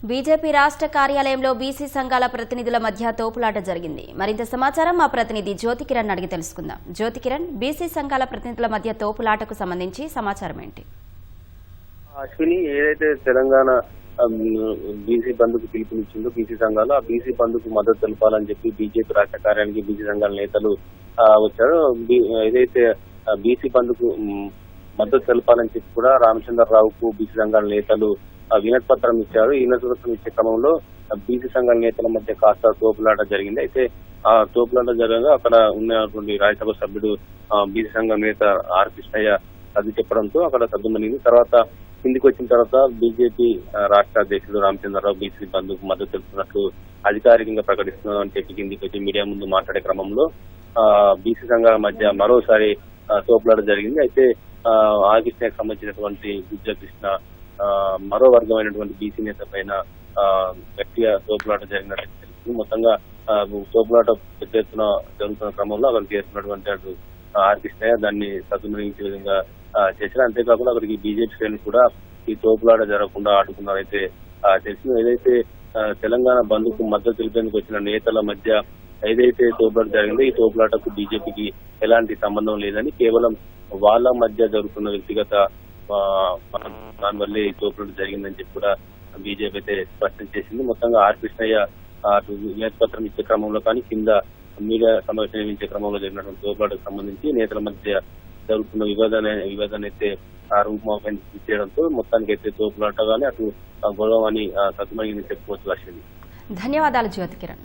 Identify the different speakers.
Speaker 1: BJP రాష్ట్ర కార్యాలయంలో BC సంఘాల ప్రతినిధుల మధ్య తోపులాట జరిగింది. మరింత సమాచారం మా ప్రతినిధి జ్యోతికిరణ్ అడిగి తెలుసుకుందాం. జ్యోతికిరణ్, బీసీ సంఘాల ప్రతినిధుల మధ్య తోపులాటకు సంబంధించి సమాచారం ఏంటి?
Speaker 2: అశ్విని, ఏదైతే తెలంగాణ బీసీ బంద్కు పిలుపునిచ్చిందో బీసీ సంఘాలు ఆ బీసీ బంద్కు మద్దతు తెలపాలని చెప్పి బీజేపీ రాష్ట్ర కార్యాలయానికి బీసీ సంఘాల నేతలు వచ్చారు. ఏదైతే బీసీ బంద్కు మద్దతు తెలపాలని చెప్పి కూడా రామచంద్రరావుకు బీసీ సంఘాల నేతలు వినతి పత్రం ఇచ్చారు. ఈ వినతి పత్రం ఇచ్చే క్రమంలో బీసీ సంఘాల నేతల మధ్య కాస్త తోపులాట జరిగింది. అయితే ఆ తోపులాట జరగగా అక్కడ ఉన్నటువంటి రాజ్యసభ సభ్యుడు బీసీ సంఘం నేత ఆర్ కృష్ణయ్య అది చెప్పడంతో అక్కడ సద్దుమణింది. తర్వాత కిందికి వచ్చిన తర్వాత బీజేపీ రాష్ట్ర అధ్యక్షుడు రామచంద్రరావు బీసీ బంద్కు మద్దతు తెలుపుతున్నట్లు అధికారికంగా ప్రకటిస్తున్నారు అని చెప్పి కిందికి వచ్చి మీడియా ముందు మాట్లాడే క్రమంలో బీసీ సంఘాల మధ్య మరోసారి తోపులాట జరిగింది. అయితే ఆర్ కృష్ణకి సంబంధించినటువంటి గుజ్జ కృష్ణ మరో వర్గమైనటువంటి బీసీ నేత పైన గట్టిగా తోపులాట జరిగినట్టు తెలుస్తుంది. మొత్తంగా తోపులాట పెద్ద ఎత్తున జరుగుతున్న క్రమంలో అక్కడికి చేస్తున్నటువంటి అటు ఆర్ కృష్ణయ్య దాన్ని సద్వినియోగించే విధంగా చేశారు. అంతేకాకుండా అక్కడికి బీజేపీ శ్రేణులు కూడా ఈ తోపులాట జరగకుండా ఆడుకున్నారైతే తెలిసింది. ఏదైతే తెలంగాణ బంద్కు మద్దతు తెలిపేందుకు వచ్చిన నేతల మధ్య ఏదైతే తోపులాట జరిగిందో ఈ తోపులాటకు బీజేపీకి ఎలాంటి సంబంధం లేదని, కేవలం వాళ్ళ మధ్య జరుగుతున్న వ్యక్తిగత దానివల్లే ఈ తోపులాట జరిగిందని చెప్పి కూడా బీజేపీ అయితే స్పష్టం చేసింది. మొత్తంగా ఆర్ కృష్ణయ్య వినతి పత్రం ఇచ్చే క్రమంలో కానీ కింద మీడియా సమావేశం నిర్వహించే క్రమంలో జరిగినటువంటి తోపులాటకు సంబంధించి నేతల మధ్య జరుగుతున్న వివాదాన్ని అయితే రూపుమాపం చేయడంతో మొత్తానికి అయితే తోపులాట గానీ అటు గొడవ అని సత్తుమణిని చెప్పుకోవచ్చు. అశ్విని,
Speaker 1: ధన్యవాదాలు జ్యోతికిరణ్.